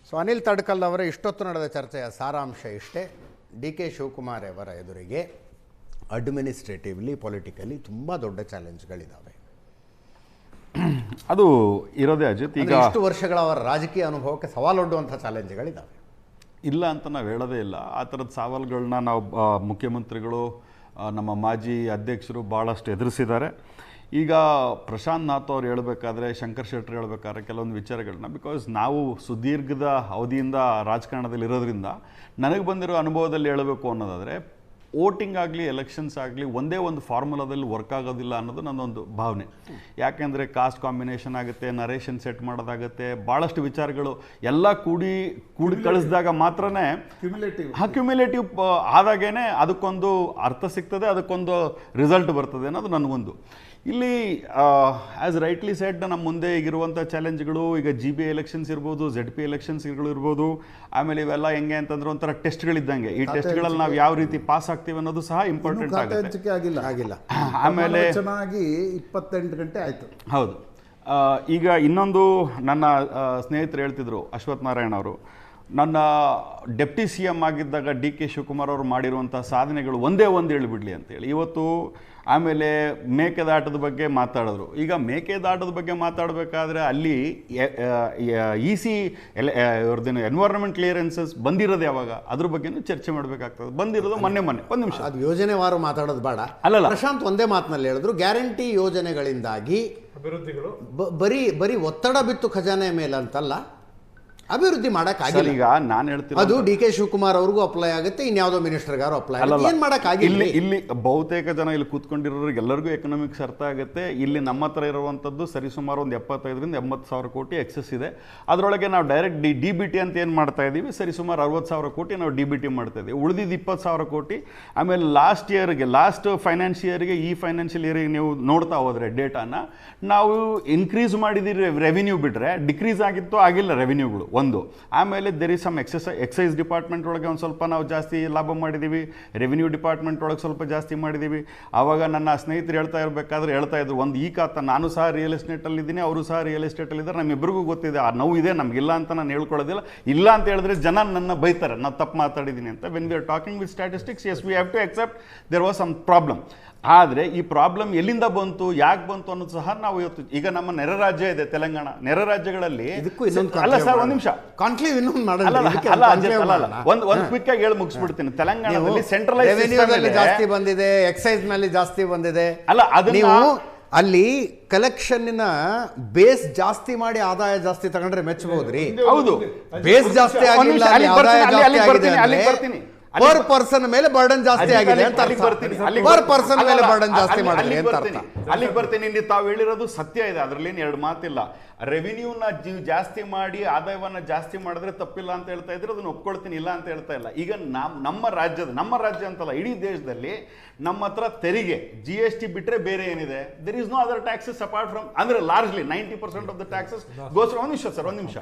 So Anil ತಡ್ಕಲ್ ಅವರ ಇಷ್ಟೊತ್ತು ನಡೆದ ಚರ್ಚೆಯ ಸಾರಾಂಶ ಇಷ್ಟೇ. ಡಿ ಕೆ ಶಿವಕುಮಾರ್ ಅವರ ಎದುರಿಗೆ ಅಡ್ಮಿನಿಸ್ಟ್ರೇಟಿವ್ಲಿ ಪೊಲಿಟಿಕಲಿ ತುಂಬ ದೊಡ್ಡ ಚಾಲೆಂಜ್ಗಳಿದ್ದಾವೆ. ಅದು ಇರೋದೇ ಅಜಿತ್. ಈಗ ಇಷ್ಟು ವರ್ಷಗಳ ಅವರ ರಾಜಕೀಯ ಅನುಭವಕ್ಕೆ ಸವಾಲೊಡ್ಡುವಂಥ ಚಾಲೆಂಜ್ಗಳಿದ್ದಾವೆ. ಇಲ್ಲ ಅಂತ ನಾವು ಹೇಳೋದೇ ಇಲ್ಲ. ಆ ಥರದ ಸವಾಲುಗಳನ್ನ ನಾವು ಮುಖ್ಯಮಂತ್ರಿಗಳು, ನಮ್ಮ ಮಾಜಿ ಅಧ್ಯಕ್ಷರು ಭಾಳಷ್ಟು ಎದುರಿಸಿದ್ದಾರೆ. ಈಗ ಪ್ರಶಾಂತ್ ನಾಥ್ ಅವ್ರು ಹೇಳಬೇಕಾದ್ರೆ, ಶಂಕರ್ ಶೆಟ್ಟರ್ ಹೇಳಬೇಕಾದ್ರೆ ಕೆಲವೊಂದು ವಿಚಾರಗಳನ್ನ, ಬಿಕಾಸ್ ನಾವು ಸುದೀರ್ಘದ ಅವಧಿಯಿಂದ ರಾಜಕಾರಣದಲ್ಲಿ ಇರೋದ್ರಿಂದ ನನಗೆ ಬಂದಿರೋ ಅನುಭವದಲ್ಲಿ ಹೇಳಬೇಕು ಅನ್ನೋದಾದರೆ, ವೋಟಿಂಗ್ ಆಗಲಿ ಎಲೆಕ್ಷನ್ಸ್ ಆಗಲಿ ಒಂದೇ ಒಂದು ಫಾರ್ಮುಲಾದಲ್ಲಿ ವರ್ಕ್ ಆಗೋದಿಲ್ಲ ಅನ್ನೋದು ನನ್ನೊಂದು ಭಾವನೆ. ಯಾಕೆಂದರೆ ಕಾಸ್ಟ್ ಕಾಂಬಿನೇಷನ್ ಆಗುತ್ತೆ, ನರೇಷನ್ ಸೆಟ್ ಮಾಡೋದಾಗುತ್ತೆ, ಭಾಳಷ್ಟು ವಿಚಾರಗಳು ಎಲ್ಲ ಕೂಡಿ ಕಳಿಸಿದಾಗ ಮಾತ್ರನೇ ಕ್ಯುಮ್ಯುಲೇಟಿವ್ ಆದಾಗೇ ಅದಕ್ಕೊಂದು ಅರ್ಥ ಸಿಗ್ತದೆ, ಅದಕ್ಕೊಂದು ರಿಸಲ್ಟ್ ಬರ್ತದೆ ಅನ್ನೋದು ನನಗೊಂದು. ಇಲ್ಲಿ ಆ್ಯಸ್ ರೈಟ್ಲಿ ಸೆಡ್ ನಮ್ಮ ಮುಂದೆ ಈಗಿರುವಂಥ ಚಾಲೆಂಜ್ಗಳು, ಈಗ GB ಎಲೆಕ್ಷನ್ಸ್ ಇರ್ಬೋದು, ZP ಎಲೆಕ್ಷನ್ಸ್ಗಳು ಇರ್ಬೋದು, ಆಮೇಲೆ ಇವೆಲ್ಲ ಹೆಂಗೆ ಅಂತಂದ್ರೆ ಒಂಥರ ಟೆಸ್ಟ್ಗಳಿದ್ದಂಗೆ. ಈ ಟೆಸ್ಟ್ಗಳಲ್ಲಿ ನಾವು ಯಾವ ರೀತಿ ಪಾಸ್ ಆಗ್ತೀವಿ ಅನ್ನೋದು ಸಹ ಇಂಪಾರ್ಟೆಂಟ್ ಆಗುತ್ತೆ. ಆಗಿಲ್ಲ. ಆಮೇಲೆ ಚೆನ್ನಾಗಿ 28 ಗಂಟೆ ಆಯಿತು. ಹೌದು. ಈಗ ಇನ್ನೊಂದು ನನ್ನ ಸ್ನೇಹಿತರು ಹೇಳ್ತಿದ್ರು, ಅಶ್ವಥ್ ನಾರಾಯಣ ಅವರು, ನನ್ನ ಡೆಪ್ಟಿ CM ಆಗಿದ್ದಾಗ DK ಶಿವಕುಮಾರ್ ಅವರು ಮಾಡಿರುವಂಥ ಸಾಧನೆಗಳು ಒಂದೇ ಒಂದು ಹೇಳಿಬಿಡ್ಲಿ ಅಂತೇಳಿ ಇವತ್ತು. ಆಮೇಲೆ ಮೇಕೆದಾಟದ ಬಗ್ಗೆ ಮಾತಾಡಿದ್ರು. ಈಗ ಮೇಕೆದಾಟದ ಬಗ್ಗೆ ಮಾತಾಡಬೇಕಾದ್ರೆ ಅಲ್ಲಿ EC ಇವ್ರದ್ದೇನು ಎನ್ವೈರನ್ಮೆಂಟ್ ಕ್ಲಿಯರೆನ್ಸಸ್ ಬಂದಿರೋದು ಯಾವಾಗ, ಅದ್ರ ಬಗ್ಗೆನೂ ಚರ್ಚೆ ಮಾಡಬೇಕಾಗ್ತದೆ. ಬಂದಿರೋದು ಮೊನ್ನೆ ಒಂದು ನಿಮಿಷ, ಅದು ಯೋಜನೆವಾರು ಮಾತಾಡೋದು ಬೇಡ. ಅಲ್ಲಲ್ಲ, ಪ್ರಶಾಂತ್ ಒಂದೇ ಮಾತಿನಲ್ಲಿ ಹೇಳಿದ್ರು, ಗ್ಯಾರಂಟಿ ಯೋಜನೆಗಳಿಂದಾಗಿ ಅಭಿವೃದ್ಧಿಗಳು ಬರೀ ಒತ್ತಡ ಬಿತ್ತು ಖಜಾನೆ ಮೇಲೆ ಅಂತಲ್ಲ, ಅಭಿವೃದ್ಧಿ ಮಾಡಕ್ಕಾಗಿಲ್ಲ. ಈಗ ನಾನು ಹೇಳ್ತೀನಿ, ಅದು DK ಶಿವಕುಮಾರ್ ಅವ್ರಿಗೂ ಅಪ್ಲೈ ಆಗುತ್ತೆ, ಇನ್ಯಾವುದೋ ಮಿನಿಸ್ಟರ್ಗಾರು ಅಪ್ಲೈ ಆಗುತ್ತೆ. ಏನ್ ಮಾಡಕ್ಕಾಗಿಲ್ಲ. ಇಲ್ಲಿ ಬಹುತೇಕ ಜನ ಇಲ್ಲಿ ಕೂತ್ಕೊಂಡಿರೋರಿಗೆ ಎಲ್ಲರಿಗೂ ಎಕನಾಮಿಕ್ಸ್ ಅರ್ಥ ಆಗುತ್ತೆ. ಇಲ್ಲಿ ನಮ್ಮ ಹತ್ರ ಇರುವಂಥದ್ದು ಸರಿಸುಮಾರು ಒಂದು 75,000 ರಿಂದ 80,000 ಕೋಟಿ ಎಕ್ಸೆಸ್ ಇದೆ. ಅದರೊಳಗೆ ನಾವು ಡೈರೆಕ್ಟ್ DBT ಅಂತ ಏನು ಮಾಡ್ತಾ ಇದ್ದೀವಿ, ಸರಿಸುಮಾರು 60,000 ಕೋಟಿ ನಾವು DBT ಮಾಡ್ತಾ ಇದ್ದೀವಿ. ಉಳಿದಿದ್ದು 20,000 ಕೋಟಿ. ಆಮೇಲೆ ಲಾಸ್ಟ್ ಫೈನಾನ್ಷಿಯರ್ಗೆ, ಈ ಫೈನಾನ್ಷಿಯಲ್ ಇಯರಿಗೆ ನೀವು ನೋಡ್ತಾ ಹೋದ್ರೆ ಡೇಟಾನ, ನಾವು ಇನ್ಕ್ರೀಸ್ ಮಾಡಿದ್ದೀರಿ ರೆವಿನ್ಯೂ ಬಿಟ್ಟರೆ ಡಿಕ್ರೀಸ್ ಆಗಿತ್ತು ಆಗಿಲ್ಲ ರೆವಿನ್ಯೂಗಳು ಒಂದು. ಆಮೇಲೆ there is some excise department ಒಳಗೆ ಒಂದು ಸ್ವಲ್ಪ ನಾವು ಜಾಸ್ತಿ ಲಾಭ ಮಾಡಿದ್ದೀವಿ, ರೆವಿನ್ಯೂ ಡಿಪಾರ್ಟ್ಮೆಂಟ್ ಒಳಗೆ ಸ್ವಲ್ಪ ಜಾಸ್ತಿ ಮಾಡಿದ್ದೀವಿ. ಆವಾಗ ನನ್ನ ಸ್ನೇಹಿತರು ಹೇಳ್ತಾ ಇದ್ರು ಒಂದು ಈ ಖಾತ, ನಾನು ಸಹ ರಿಯಲ್ ಎಸ್ಟೇಟಲ್ಲಿ ಇದ್ದೀನಿ, ಅವರು ಸಹ ರಿಯಲ್ ಎಸ್ಟೇಟಲ್ಲಿ ಇದ್ದಾರೆ, ನಮ್ಮಿಬ್ಬರಿಗೂ ಗೊತ್ತಿದೆ ಆ ನೋವು ಇದೆ, ನಮಗಿಲ್ಲ ಅಂತ ನಾನು ಹೇಳ್ಕೊಳ್ಳೋದಿಲ್ಲ. ಇಲ್ಲ ಅಂತ ಹೇಳಿದ್ರೆ ಜನ ನನ್ನ ಬೈತಾರೆ, ನಾನು ತಪ್ಪು ಮಾತಾಡಿದ್ದೀನಿ ಅಂತ. When we are talking with statistics, as we have to accept there was some problem. ಆದರೆ ಈ ಪ್ರಾಬ್ಲಮ್ ಎಲ್ಲಿಂದ ಬಂತು, ಯಾಕೆ ಬಂತು ಅನ್ನೋದು ಸಹ ನಾವು ಇವತ್ತು, ಈಗ ನಮ್ಮ ನೆರೆ ರಾಜ್ಯ ಇದೆ ತೆಲಂಗಾಣ, ನೆರೆ ರಾಜ್ಯಗಳಲ್ಲಿ ಅಲ್ಲ ಸರ್ ಒಂದು ನಿಮಿಷ ಕಾನ್ಕ್ಲೇವ್ ಒಂದು ಕ್ವಿಕ್ ಆಗಿ ಹೇಳಿ ಮುಗಿಸ್ಬಿಡ್ತೀನಿ. ತೆಲಂಗಾಣದಲ್ಲಿ ಸೆಂಟ್ರಲೈಸ್ ಜಾಸ್ತಿ ಬಂದಿದೆ, ಎಕ್ಸೈಸ್ ನಲ್ಲಿ ಜಾಸ್ತಿ ಬಂದಿದೆ. ಅಲ್ಲ ಅದನ್ನ ಅಲ್ಲಿ ಕಲೆಕ್ಷನ್ ಬೇಸ್ ಜಾಸ್ತಿ ಮಾಡಿ ಆದಾಯ ಜಾಸ್ತಿ ತಗೊಂಡ್ರೆ ಮೆಚ್ಚಬಹುದ್ರಿ. ಹೌದು, ಬೇಸ್ ಜಾಸ್ತಿ ಆಗಿಲ್ಲ, ಪರ್ ಪರ್ಸನ್ ಮೇಲೆ ಬರ್ಡನ್ ಜಾಸ್ತಿ ಆಗಿದೆ ಅಂತ. ಪರ್ ಪರ್ಸನ್ ಮೇಲೆ ಬರ್ಡನ್ ಜಾಸ್ತಿ ಮಾಡಿದ್ರೆ ಅಂತ ಅರ್ಥ. ಅಲ್ಲಿಗೆ ಬರ್ತೀನಿ. ಇಲ್ಲಿ ತಾವು ಹೇಳಿರೋದು ಸತ್ಯ ಇದೆ, ಅದರಲ್ಲಿ ಎರಡು ಮಾತಿಲ್ಲ. ರೆವಿನ್ಯೂನ ಜಾಸ್ತಿ ಮಾಡಿ ಆದಾಯವನ್ನ ಜಾಸ್ತಿ ಮಾಡಿದ್ರೆ ತಪ್ಪಿಲ್ಲ ಅಂತ ಹೇಳ್ತಾ ಇದ್ರೆ ಅದನ್ನ ಒಪ್ಕೊಳ್ತೀನಿ, ಇಲ್ಲ ಅಂತ ಹೇಳ್ತಾ ಇಲ್ಲ. ಈಗ ನಮ್ಮ ರಾಜ್ಯ ಅಂತಲ್ಲ, ಇಡೀ ದೇಶದಲ್ಲಿ ನಮ್ಮ ಹತ್ರ ತೆರಿಗೆ GST ಬಿಟ್ರೆ ಬೇರೆ ಏನಿದೆ? There is no other taxes apart from, ಅಂದ್ರೆ largely 90% of the taxes goes. ಒಂದು ನಿಮಿಷ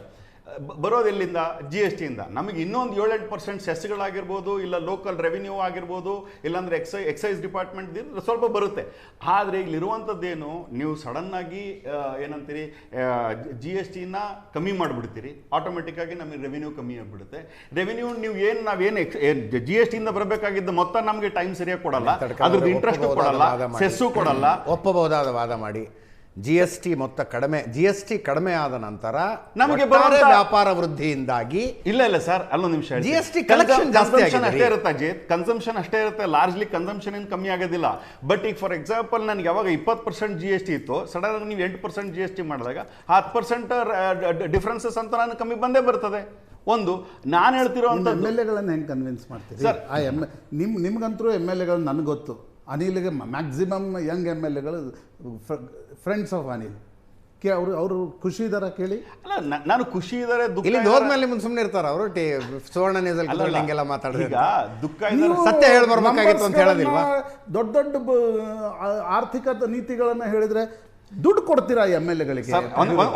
ಬರೋದೆಲ್ಲಿಂದ? GST ಇಂದ. ನಮಗೆ ಇನ್ನೊಂದು 7-8% ಸೆಸ್ಗಳಾಗಿರ್ಬೋದು, ಇಲ್ಲ ಲೋಕಲ್ ರೆವಿನ್ಯೂ ಆಗಿರ್ಬೋದು, ಇಲ್ಲಾಂದ್ರೆ ಎಕ್ಸೈಸ್ ಡಿಪಾರ್ಟ್ಮೆಂಟ್ ಸ್ವಲ್ಪ ಬರುತ್ತೆ. ಆದರೆ ಇಲ್ಲಿರುವಂಥದ್ದೇನು, ನೀವು ಸಡನ್ ಆಗಿ ಏನಂತೀರಿ, GSTನ ಕಮ್ಮಿ ಮಾಡಿಬಿಡ್ತೀರಿ, ಆಟೋಮೆಟಿಕ್ ಆಗಿ ನಮಗೆ ರೆವಿನ್ಯೂ ಕಮ್ಮಿ ಆಗಿಬಿಡುತ್ತೆ. ರೆವಿನ್ಯೂ ನಾವೇನು GST ಇಂದ ಬರಬೇಕಾಗಿದ್ದ ಮೊತ್ತ ನಮಗೆ ಟೈಮ್ ಸರಿಯಾಗಿ ಕೊಡಲ್ಲ, ಅದ್ರದ್ದು ಇಂಟ್ರೆಸ್ಟ್ ಕೊಡಲ್ಲ, ಸೆಸ್ಸು ಕೊಡಲ್ಲ. ಒಪ್ಪಬಹುದಾದ ವಾದ ಮಾಡಿ. GST ಮೊತ್ತ ಕಡಿಮೆ ಆದ ನಂತರ ನಮಗೆ ವ್ಯಾಪಾರ ವೃದ್ಧಿಯಿಂದಾಗಿ ಇಲ್ಲ ಸರ್, ಅಲ್ಲೊಂದು ನಿಮಿಷ, GST ಕಲೆಕ್ಷನ್ ಜಾಸ್ತಿ ಅಷ್ಟೇ ಇರುತ್ತೆ ಅಜಿತ್, ಕನ್ಸಂಪ್ಷನ್ ಅಷ್ಟೇ ಇರುತ್ತೆ, ಲಾರ್ಜ್ಲಿ ಕನ್ಸಂಪ್ಷನ್ ಏನು ಕಮ್ಮಿ ಆಗೋದಿಲ್ಲ. ಬಟ್ ಈಗ ಫಾರ್ ಎಕ್ಸಾಂಪಲ್ ನನಗೆ ಯಾವಾಗ 20% GST ಇತ್ತು, ಸಡನ್ ಆಗಿ ನೀವು 8% GST ಮಾಡಿದಾಗ 10% ಡಿಫ್ರೆನ್ಸಸ್ ಅಂತ ನಾನು ಕಮ್ಮಿ ಬಂದೇ ಬರ್ತದೆ. ಒಂದು ನಾನು ಹೇಳ್ತಿರೋಂಥದ್ದು MLA ಹೆಂಗೆ ಕನ್ವಿನ್ಸ್ ಮಾಡ್ತೀರಿ ಸರ್? ನಿಮ್ಗಂತರೂ MLA ನನಗೆ ಗೊತ್ತು. ಅನಿಲ್ಗೆ maximum young MLA friends of Anil, ಅವರು ಖುಷಿ ಇದಾರ ಕೇಳಿ? ಅಲ್ಲ, ನಾನು ಖುಷಿ ಇದಾರೆ. ಹೋದ್ಮೇಲೆ ನಿಮ್ಗೆ ಸುಮ್ಮನೆ ಇರ್ತಾರ ಅವರು, ಸುವರ್ಣ ನ್ಯೂಸಲ್ಲಿ ಹಿಂಗೆಲ್ಲ ಮಾತಾಡಿದ್ರೆ ದುಃಖ ಸತ್ಯ ಹೇಳ್ಬರ್ಬೇಕಾಗಿತ್ತು ಅಂತ ಹೇಳೋದಿಲ್ವಾ? ದೊಡ್ಡ ಆರ್ಥಿಕ ನೀತಿಗಳನ್ನ ಹೇಳಿದ್ರೆ ದುಡ್ಡು ಕೊಡ್ತೀರಾ ಎಮ್ ಎಲ್ ಎಗಳಿಗೆ? ಸರ್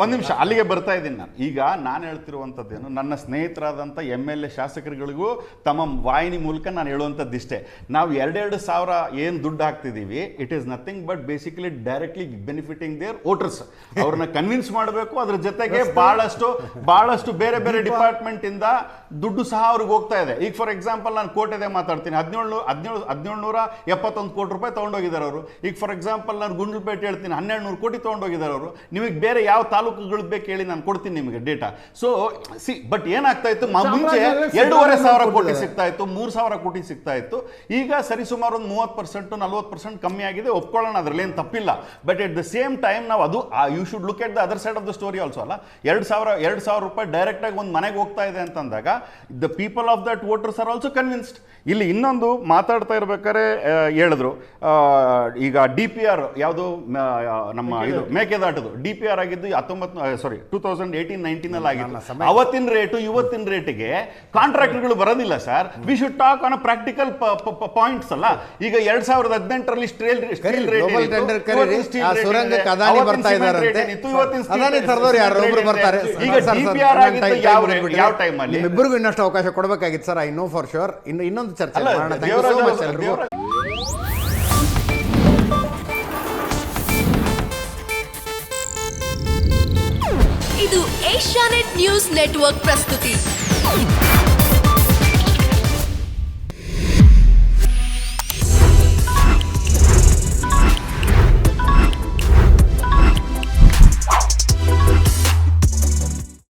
ಒಂದು ನಿಮಿಷ ಅಲ್ಲಿಗೆ ಬರ್ತಾ ಇದ್ದೀನಿ ನಾನು. ಈಗ ನಾನು ಹೇಳ್ತಿರುವಂಥದ್ದೇನು, ನನ್ನ ಸ್ನೇಹಿತರಾದಂಥ MLA ಶಾಸಕರುಗಳಿಗೂ ತಮ್ಮ ವಾಹಿನಿ ಮೂಲಕ ನಾನು ಹೇಳುವಂಥದ್ದು ಇಷ್ಟೇ. ನಾವು 2-2 ಸಾವಿರ ಏನು ದುಡ್ಡು ಹಾಕ್ತಿದ್ದೀವಿ, it is nothing but basically directly benefiting their voters. ಅವ್ರನ್ನ ಕನ್ವಿನ್ಸ್ ಮಾಡಬೇಕು. ಅದ್ರ ಜೊತೆಗೆ ಬಹಳಷ್ಟು ಬೇರೆ ಬೇರೆ ಡಿಪಾರ್ಟ್ಮೆಂಟ್ ಇಂದ ದುಡ್ಡು ಸಹ ಅವ್ರಿಗೆ ಹೋಗ್ತಾ ಇದೆ. ಈಗ ಫಾರ್ ಎಕ್ಸಾಂಪಲ್ ನಾನು ಕೋಟೆದೇ ಮಾತಾಡ್ತೀನಿ, 1771 ಕೋಟಿ ರೂಪಾಯಿ ತೊಗೊಂಡೋಗಿದ್ದಾರೆ ಅವರು. ಈಗ ಫಾರ್ ಎಕ್ಸಾಂಪಲ್ ನಾನು ಗುಂಡ್ಲುಪೇಟೆ ಹೇಳ್ತೀನಿ, 1200 ಕೋಟಿ ತೊಗೊಂಡೋಗಿದ್ದಾರೆ ಅವರು. ನಿಮಗೆ ಬೇರೆ ಯಾವ ತಾಲೂಕುಗಳು ಬೇಕು ಹೇಳಿ, ನಾನು ಕೊಡ್ತೀನಿ ನಿಮಗೆ ಡೇಟಾ. ಸೊ ಬಟ್ ಏನಾಗ್ತಾ ಇತ್ತು, ಮುಂಚೆ 2,500 ಕೋಟಿ ಸಿಗ್ತಾ ಇತ್ತು, 3,000 ಕೋಟಿ ಸಿಗ್ತಾ ಇತ್ತು. ಈಗ ಸರಿಸುಮಾರು ಒಂದು 30% 40% ಕಮ್ಮಿ ಆಗಿದೆ, ಒಪ್ಕೊಳ್ಳೋಣ, ಅದ್ರಲ್ಲಿ ಏನು ತಪ್ಪಿಲ್ಲ. But at the same time ನಾವು ಅದು you should look at the other side of the story also ಅಲ್ಲ. 2,000 ರೂಪಾಯಿ ಡೈರೆಕ್ಟ್ ಆಗಿ ಒಂದು ಮನೆಗೆ ಹೋಗ್ತಾ ಇದೆ ಅಂತಂದಾಗ the people of that voters are also convinced. ಇಲ್ಲಿ ಇನ್ನೊಂದು ಮಾತಾಡ್ತಾ ಇರ್ಬೇಕಾದ್ರೆ ಹೇಳಿದ್ರು, ಈಗ DPR ಯಾವುದು ನಮ್ಮ ಇದು ಮೇಕೆದಾಟದು DPR ಆಗಿದ್ದು 2018-19 ಆಗಿತ್ತು. ಅವತ್ತಿನ ರೇಟು ಇವತ್ತಿನ ರೇಟಿಗೆ ಕಾಂಟ್ರಾಕ್ಟ್ಗಳು ಬರೋದಿಲ್ಲ sir. We should talk on practical points ಅಲ್ಲ. ಈಗ 2018ರಲ್ಲಿ ಸ್ಟೀಲ್ ರೇಟ್ ಈಗ DPR ಆಗಿದ್ದು ಯಾವ ಟೈಮ್ ಅಲ್ಲಿ? ಇಬ್ಬರಿಗೂ ಇನ್ನಷ್ಟು ಅವಕಾಶ ಕೊಡಬೇಕಾಗಿತ್ತು sir. I know for sure. ಇನ್ನೊಂದು ಚರ್ಚೆ ಮಾಡೋಣ. ಇದು ಏಷ್ಯಾನೆಟ್ ನ್ಯೂಸ್ ನೆಟ್ವರ್ಕ್ ಪ್ರಸ್ತುತಿ.